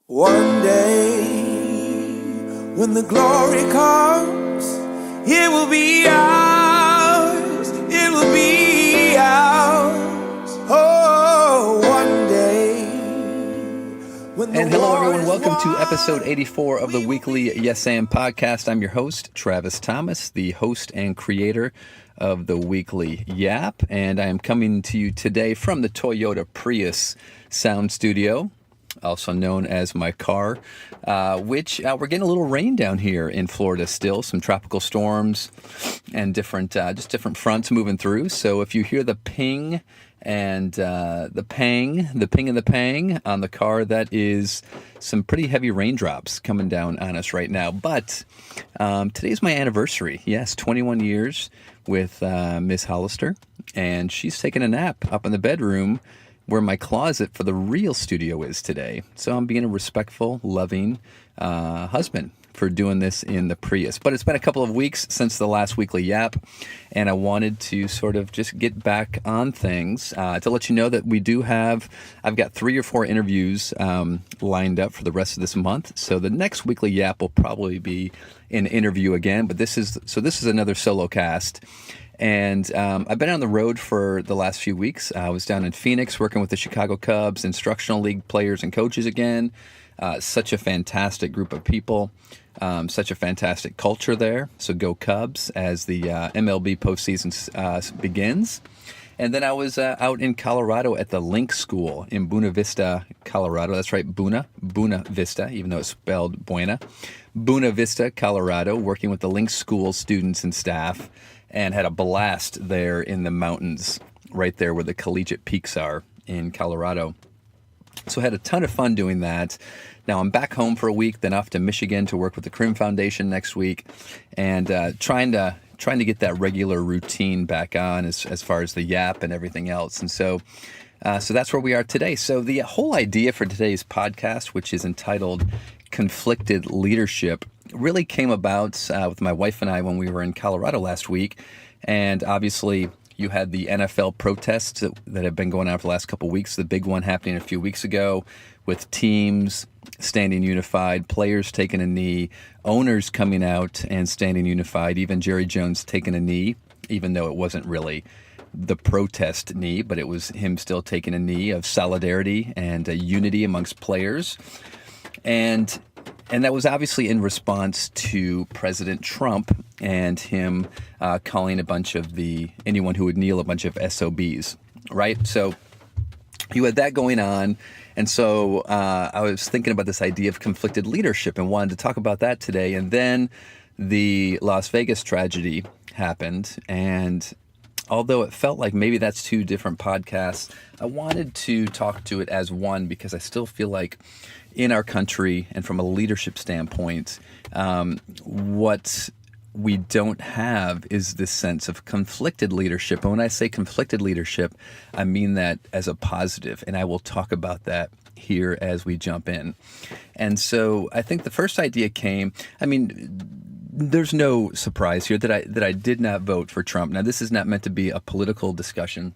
One day, when the glory comes, it will be ours, it will be ours. Oh, one day, when the And hello, war everyone. is Welcome to won, episode 84 of the weekly Yes Am podcast. I'm your host, Travis Thomas, the host and creator of the weekly Yap. And I am coming to you today from the Toyota Prius Sound Studio, also known as my car, which we're getting a little rain down here in Florida still, some tropical storms and different fronts moving through. So if you hear the ping and the pang and the pang on the car, that is some pretty heavy raindrops coming down on us right now. But today's my anniversary. Yes, 21 years with Miss Hollister, and she's taking a nap up in the bedroom where my closet for the real studio is today. So I'm being a respectful, loving husband for doing this in the Prius. But it's been a couple of weeks since the last weekly Yap, and I wanted to sort of just get back on things to let you know that I've got 3 or 4 interviews lined up for the rest of this month. So the next weekly Yap will probably be an interview again, but this is another solo cast. And I've been on the road for the last few weeks. I was down in Phoenix working with the Chicago Cubs, instructional league players and coaches again. Such a fantastic group of people, such a fantastic culture there. So go Cubs as the MLB postseason begins. And then I was out in Colorado at the Link School in Buena Vista, Colorado. That's right, Buena Vista, even though it's spelled Buena. Buena Vista, Colorado, working with the Link School students and staff, and had a blast there in the mountains, right there where the collegiate peaks are in Colorado. So I had a ton of fun doing that. Now I'm back home for a week, then off to Michigan to work with the Crim Foundation next week, and trying to get that regular routine back on as far as the Yap and everything else. And so that's where we are today. So the whole idea for today's podcast, which is entitled Conflicted Leadership, really came about with my wife and I when we were in Colorado last week. And obviously you had the NFL protests that have been going on for the last couple of weeks. The big one happening a few weeks ago with teams standing unified, players taking a knee, owners coming out and standing unified, even Jerry Jones taking a knee, even though it wasn't really the protest knee, but it was him still taking a knee of solidarity and unity amongst players. And that was obviously in response to President Trump and him calling anyone who would kneel a bunch of SOBs, right? So you had that going on. And so I was thinking about this idea of conflicted leadership and wanted to talk about that today. And then the Las Vegas tragedy happened. And although it felt like maybe that's 2 different podcasts, I wanted to talk to it as one because I still feel like in our country and from a leadership standpoint, what we don't have is this sense of conflicted leadership. And when I say conflicted leadership, I mean that as a positive, and I will talk about that here as we jump in. And so I think the first idea came, there's no surprise here that I did not vote for Trump. Now, this is not meant to be a political discussion,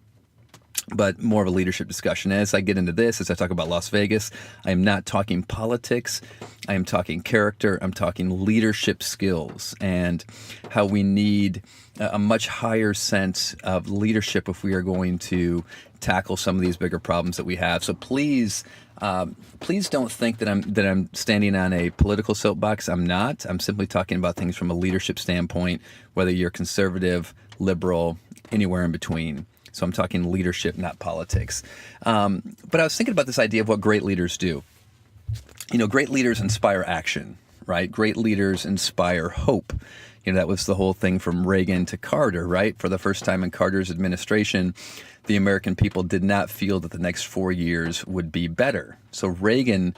but more of a leadership discussion. As I get into this, as I talk about Las Vegas, I am not talking politics. I am talking character. I'm talking leadership skills and how we need a much higher sense of leadership if we are going to tackle some of these bigger problems that we have. So please don't think that I'm standing on a political soapbox. I'm not. I'm simply talking about things from a leadership standpoint, whether you're conservative, liberal, anywhere in between. So I'm talking leadership, not politics. But I was thinking about this idea of what great leaders do. Great leaders inspire action, right? Great leaders inspire hope. That was the whole thing from Reagan to Carter, right? For the first time in Carter's administration, the American people did not feel that the next 4 years would be better. So Reagan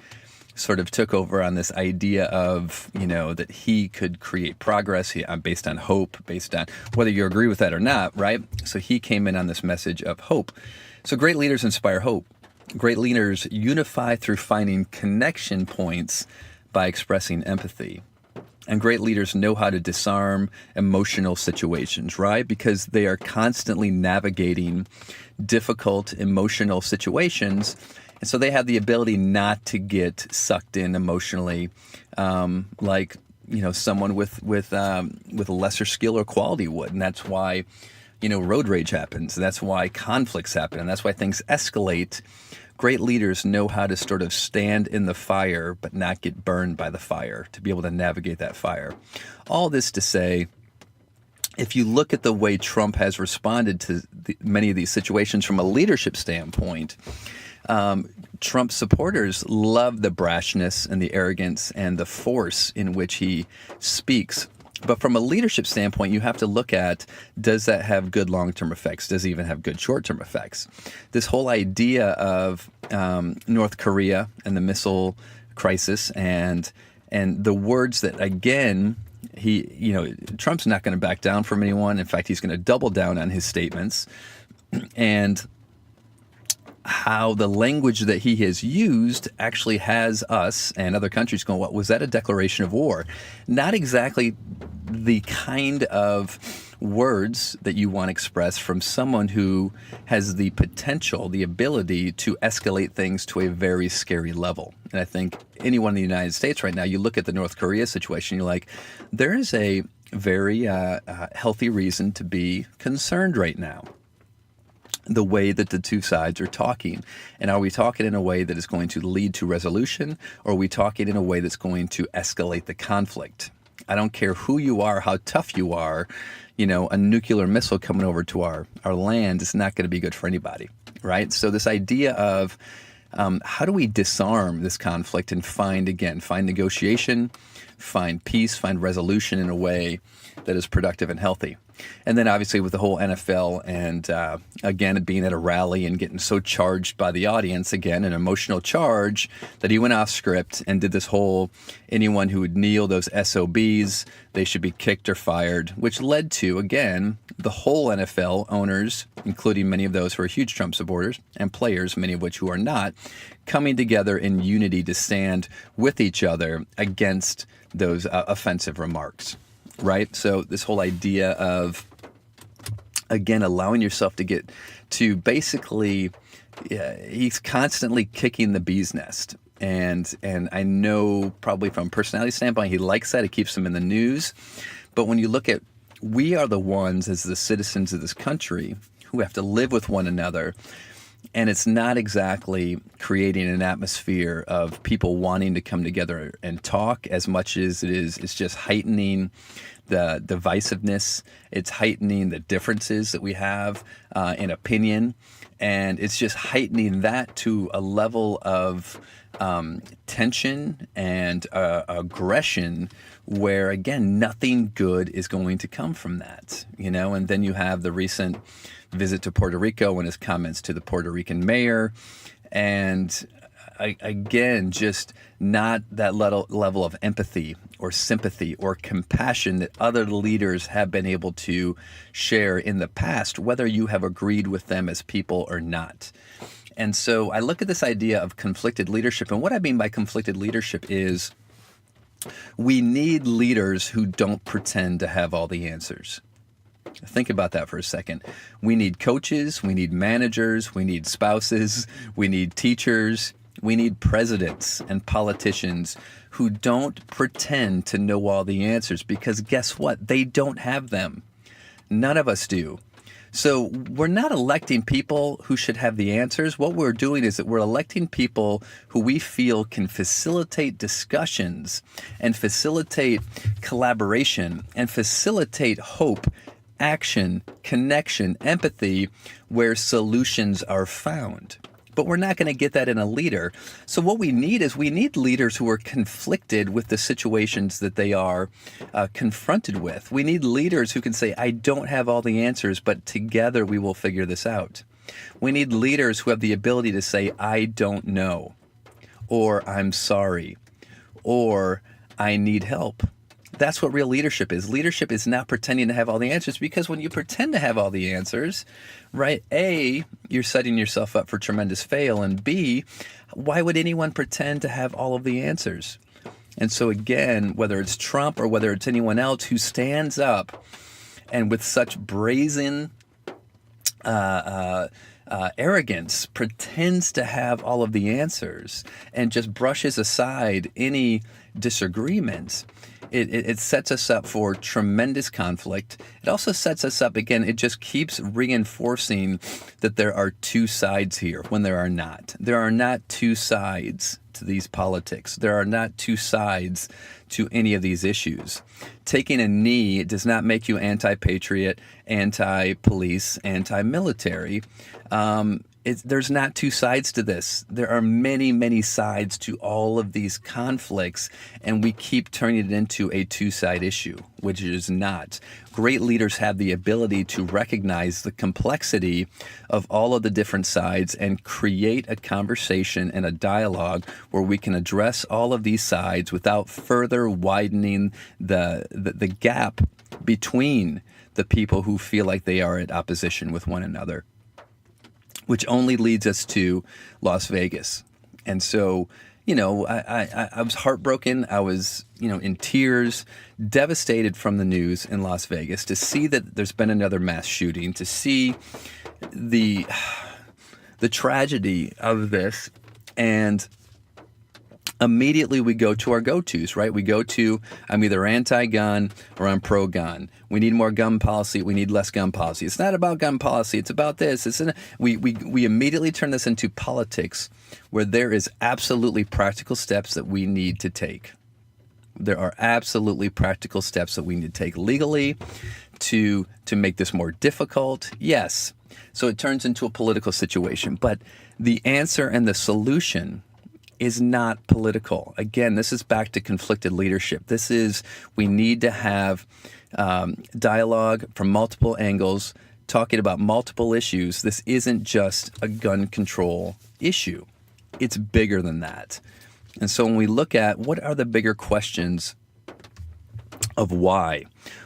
sort of took over on this idea of, that he could create progress based on hope, based on whether you agree with that or not, right? So he came in on this message of hope. So great leaders inspire hope. Great leaders unify through finding connection points by expressing empathy. And great leaders know how to disarm emotional situations, right? Because they are constantly navigating difficult emotional situations And so they have the ability not to get sucked in emotionally, like someone with lesser skill or quality would. And that's why road rage happens. That's why conflicts happen, and that's why things escalate. Great leaders know how to sort of stand in the fire but not get burned by the fire, to be able to navigate that fire. All this to say, if you look at the way Trump has responded to many of these situations from a leadership standpoint, Trump supporters love the brashness and the arrogance and the force in which he speaks. But from a leadership standpoint, you have to look at, does that have good long-term effects? Does it even have good short-term effects? This whole idea of North Korea and the missile crisis and the words that, again, Trump's not going to back down from anyone. In fact, he's going to double down on his statements. And how the language that he has used actually has us and other countries going, what was that, a declaration of war? Not exactly the kind of words that you want expressed from someone who has the potential, the ability to escalate things to a very scary level. And I think anyone in the United States right now, you look at the North Korea situation, you're like, there is a very healthy reason to be concerned right now. The way that the two sides are talking. And are we talking in a way that is going to lead to resolution, or are we talking in a way that's going to escalate the conflict? I don't care who you are, how tough you are, a nuclear missile coming over to our land is not going to be good for anybody, right? So this idea of how do we disarm this conflict and find negotiation, find peace, find resolution in a way that is productive and healthy. And then obviously with the whole NFL and again, being at a rally and getting so charged by the audience, again, an emotional charge that he went off script and did this whole, anyone who would kneel, those SOBs, they should be kicked or fired, which led to, again, the whole NFL owners, including many of those who are huge Trump supporters and players, many of which who are not, coming together in unity to stand with each other against those offensive remarks. Right? So this whole idea of, again, allowing yourself to get to basically, he's constantly kicking the bee's nest. And I know probably from a personality standpoint, he likes that. It keeps him in the news. But when you look at, we are the ones as the citizens of this country who have to live with one another. And it's not exactly creating an atmosphere of people wanting to come together and talk as much as it's just heightening the divisiveness. It's heightening the differences that we have in opinion. And it's just heightening that to a level of tension and aggression where, again, nothing good is going to come from that, And then you have the recent visit to Puerto Rico and his comments to the Puerto Rican mayor. And again, just not that level of empathy or sympathy or compassion that other leaders have been able to share in the past, whether you have agreed with them as people or not. And so I look at this idea of conflicted leadership. And what I mean by conflicted leadership is we need leaders who don't pretend to have all the answers. Think about that for a second. We need coaches, we need managers, we need spouses, we need teachers, we need presidents and politicians who don't pretend to know all the answers, because guess what? They don't have them. None of us do. So we're not electing people who should have the answers. What we're doing is that we're electing people who we feel can facilitate discussions and facilitate collaboration and facilitate hope, action, connection, empathy, where solutions are found. But we're not going to get that in a leader. So what we need leaders who are conflicted with the situations that they are confronted with. We need leaders who can say, I don't have all the answers, but together we will figure this out. We need leaders who have the ability to say, I don't know, or I'm sorry, or I need help. That's what real leadership is. Leadership is not pretending to have all the answers, because when you pretend to have all the answers, right, A, you're setting yourself up for tremendous fail, and B, why would anyone pretend to have all of the answers? And so again, whether it's Trump or whether it's anyone else who stands up and with such brazen arrogance, pretends to have all of the answers and just brushes aside any disagreements, it sets us up for tremendous conflict. It also sets us up, again, it just keeps reinforcing that there are two sides here when there are not. There are not two sides to these politics. There are not two sides to any of these issues. Taking a knee does not make you anti-patriot, anti-police, anti-military. There's not two sides to this. There are many, many sides to all of these conflicts, and we keep turning it into a two-side issue, which it is not. Great leaders have the ability to recognize the complexity of all of the different sides and create a conversation and a dialogue where we can address all of these sides without further widening the gap between the people who feel like they are at opposition with one another, which only leads us to Las Vegas. And so, I was heartbroken. I was, in tears, devastated from the news in Las Vegas to see that there's been another mass shooting, to see the tragedy of this. And immediately we go to our go-tos, right? We go to, I'm either anti-gun or I'm pro-gun. We need more gun policy. We need less gun policy. It's not about gun policy. It's about this. We immediately turn this into politics where there is absolutely practical steps that we need to take. There are absolutely practical steps that we need to take legally to make this more difficult. Yes. So it turns into a political situation. But the answer and the solution is not political. Again, this is back to conflicted leadership. We need to have dialogue from multiple angles, talking about multiple issues. This isn't just a gun control issue. It's bigger than that. And so when we look at what are the bigger questions of why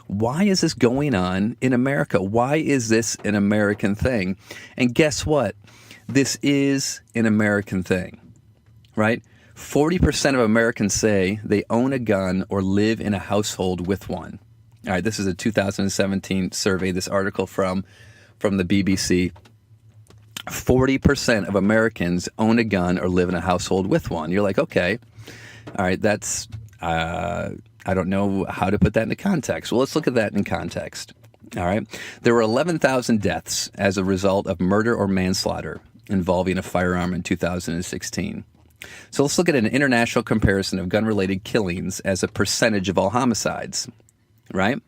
is this going on in America? Why is this an American thing? And guess what? This is an American thing. Right? 40% of Americans say they own a gun or live in a household with one. All right, this is a 2017 survey, this article from the BBC. 40% of Americans own a gun or live in a household with one. You're like, okay, all right, that's, I don't know how to put that into context. Well, let's look at that in context. All right, there were 11,000 deaths as a result of murder or manslaughter involving a firearm in 2016. So let's look at an international comparison of gun-related killings as a percentage of all homicides, right?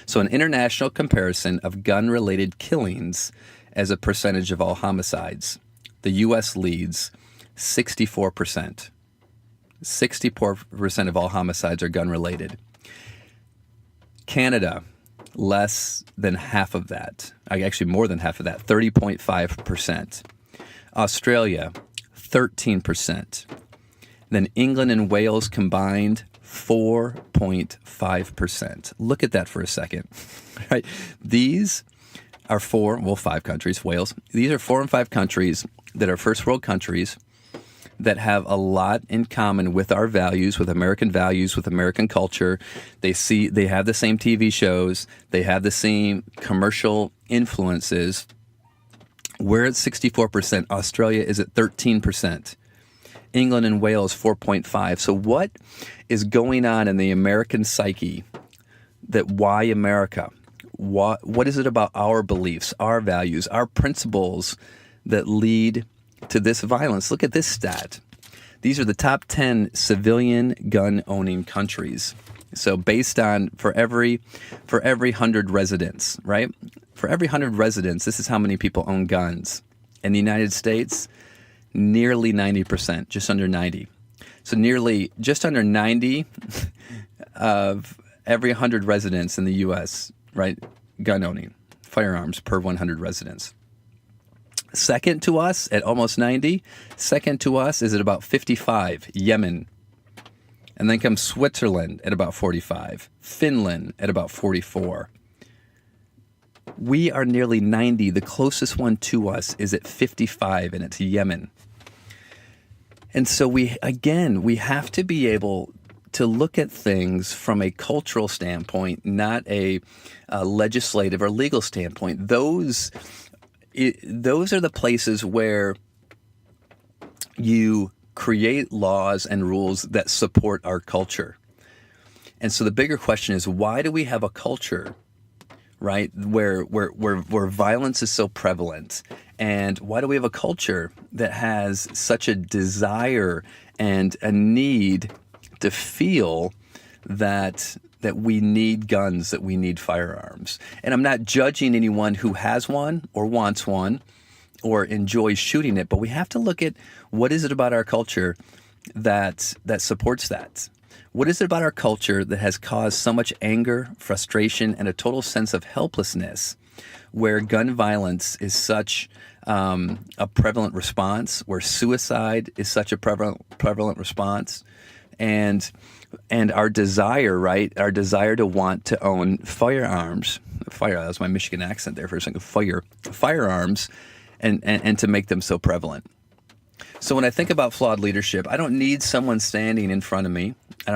So an international comparison of gun-related killings as a percentage of all homicides. The U.S. leads 64%. 64% of all homicides are gun-related. Canada, less than half of that. Actually, more than half of that, 30.5%. Australia, 13%. Then England and Wales combined, 4.5%. Look at that for a second. Right? These are 5 countries, Wales. These are 4 and 5 countries that are first world countries that have a lot in common with our values, with American culture. They have the same TV shows. They have the same commercial influences. We're at 64%. Australia is at 13%. England and Wales, 4.5%. So what is going on in the American psyche why America? What is it about our beliefs, our values, our principles that lead to this violence? Look at this stat. These are the top 10 civilian gun-owning countries. So based on for every 100 residents, right? For every 100 residents, this is how many people own guns. In the United States, nearly 90%, just under 90. So just under 90 of every 100 residents in the U.S., right, gun owning, firearms per 100 residents. Second to us at almost 90, second to us is at about 55, Yemen. And then comes Switzerland at about 45, Finland at about 44. We are nearly 90. The closest one to us is at 55, and it's Yemen. And so we have to be able to look at things from a cultural standpoint, not a legislative or legal standpoint. Those those are the places where you create laws and rules that support our culture. And so the bigger question is, why do we have a culture, right, where violence is so prevalent? And why do we have a culture that has such a desire and a need to feel that we need guns, that we need firearms? And I'm not judging anyone who has one or wants one or enjoys shooting it, but we have to look at what is it about our culture that supports that. What is it about our culture that has caused so much anger, frustration, and a total sense of helplessness, where gun violence is such a prevalent response, where suicide is such a prevalent response, and our desire, right? Our desire to want to own firearms. That was my Michigan accent there for a second. Firearms, and to make them so prevalent. So when I think about flawed leadership, I don't need someone standing in front of me,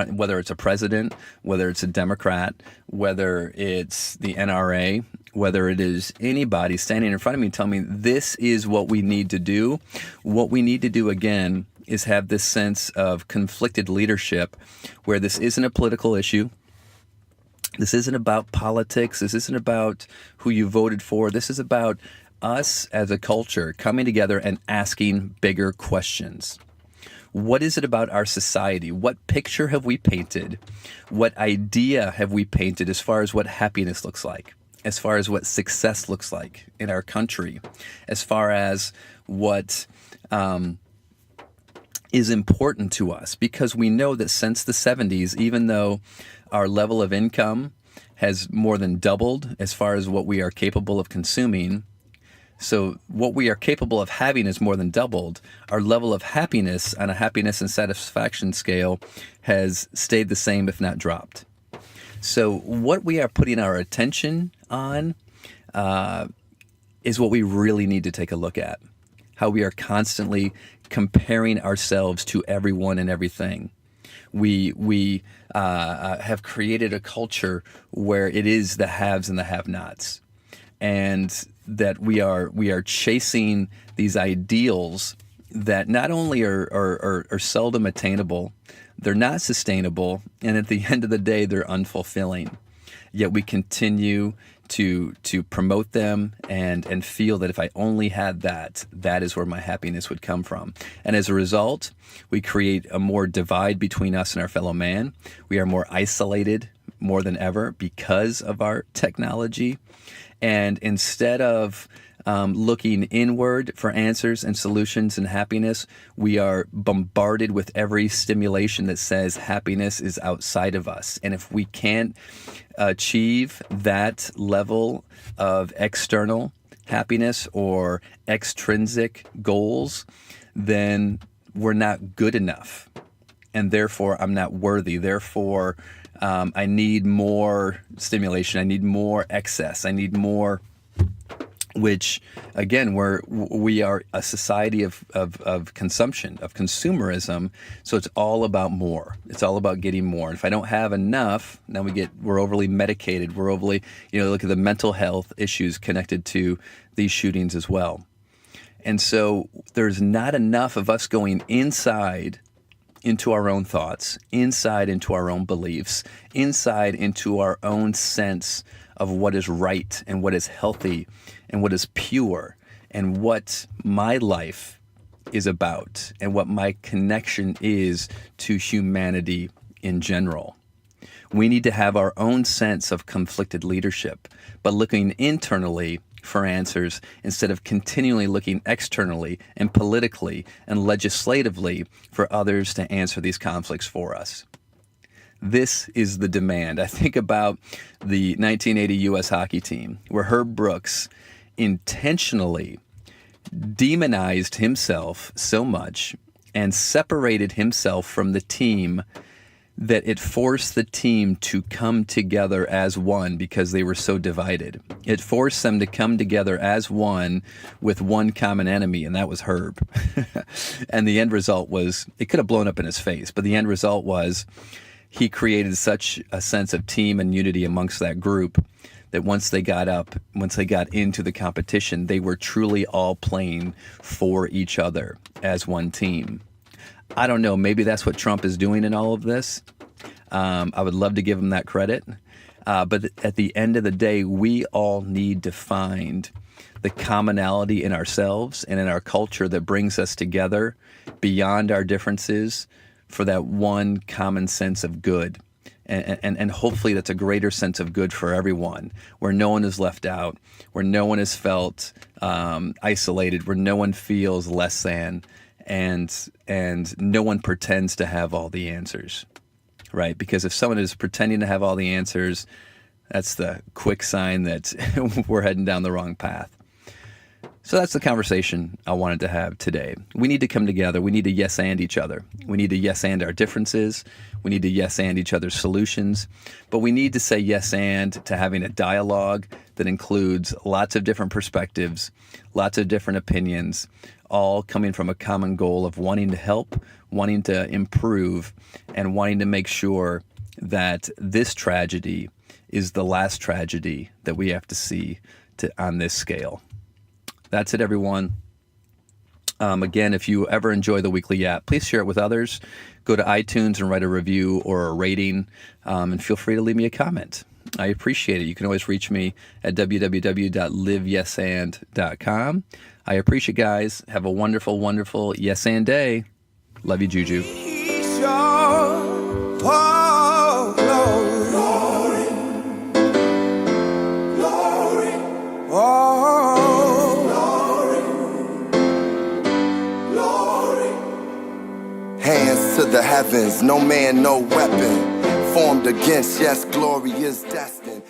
whether it's a president, whether it's a Democrat, whether it's the NRA, whether it is anybody standing in front of me telling me this is what we need to do. What we need to do, again, is have this sense of conflicted leadership where this isn't a political issue. This isn't about politics. This isn't about who you voted for. This is about us as a culture coming together and asking bigger questions. What is it about our society? What picture have we painted? What idea have we painted as far as what happiness looks like? As far as what success looks like in our country? As far as what is important to us? Because we know that since the 70s, even though our level of income has more than doubled as far as what we are capable of consuming, so what we are capable of having is more than doubled. Our level of happiness on a happiness and satisfaction scale has stayed the same, if not dropped. So what we are putting our attention on is what we really need to take a look at. How we are constantly comparing ourselves to everyone and everything. We have created a culture where it is the haves and the have-nots. And that we are chasing these ideals that not only are seldom attainable, they're not sustainable, and at the end of the day, they're unfulfilling. Yet we continue to promote them and feel that if I only had that is where my happiness would come from. And as a result, we create a more divide between us and our fellow man. We are more isolated more than ever because of our technology. And instead of looking inward for answers and solutions and happiness, we are bombarded with every stimulation that says happiness is outside of us. And if we can't achieve that level of external happiness or extrinsic goals, then we're not good enough. And therefore, I'm not worthy. Therefore, I need more stimulation. I need more excess. I need more, which, again, we are a society of consumption, of consumerism. So it's all about more. It's all about getting more. And if I don't have enough, then we're overly medicated. We're overly, look at the mental health issues connected to these shootings as well. And so there's not enough of us going inside into our own thoughts, inside into our own beliefs, inside into our own sense of what is right and what is healthy and what is pure and what my life is about and what my connection is to humanity in general. We need to have our own sense of conflicted leadership, but looking internally for answers instead of continually looking externally and politically and legislatively for others to answer these conflicts for us. This is the demand. I think about the 1980 U.S. hockey team where Herb Brooks intentionally demonized himself so much and separated himself from the team that it forced the team to come together as one because they were so divided. It forced them to come together as one with one common enemy, and that was Herb. And the end result was, it could have blown up in his face, but the end result was he created such a sense of team and unity amongst that group that once they got into the competition, they were truly all playing for each other as one team. I don't know, maybe that's what Trump is doing in all of this. I would love to give him that credit. But at the end of the day, we all need to find the commonality in ourselves and in our culture that brings us together beyond our differences for that one common sense of good. And hopefully that's a greater sense of good for everyone, where no one is left out, where no one is felt isolated, where no one feels less than, and no one pretends to have all the answers, right? Because if someone is pretending to have all the answers, that's the quick sign that we're heading down the wrong path. So that's the conversation I wanted to have today. We need to come together. We need to yes and each other. We need to yes and our differences. We need to yes and each other's solutions. But we need to say yes and to having a dialogue that includes lots of different perspectives, lots of different opinions, all coming from a common goal of wanting to help, wanting to improve, and wanting to make sure that this tragedy is the last tragedy that we have to see on this scale. That's it, everyone. Again, if you ever enjoy the Weekly Yap, please share it with others. Go to iTunes and write a review or a rating, and feel free to leave me a comment. I appreciate it. You can always reach me at www.liveyesand.com. I appreciate it, guys. Have a wonderful, wonderful yes and day. Love you, Juju. Hands to the heavens, no man, no weapon formed against, yes, glory is destined.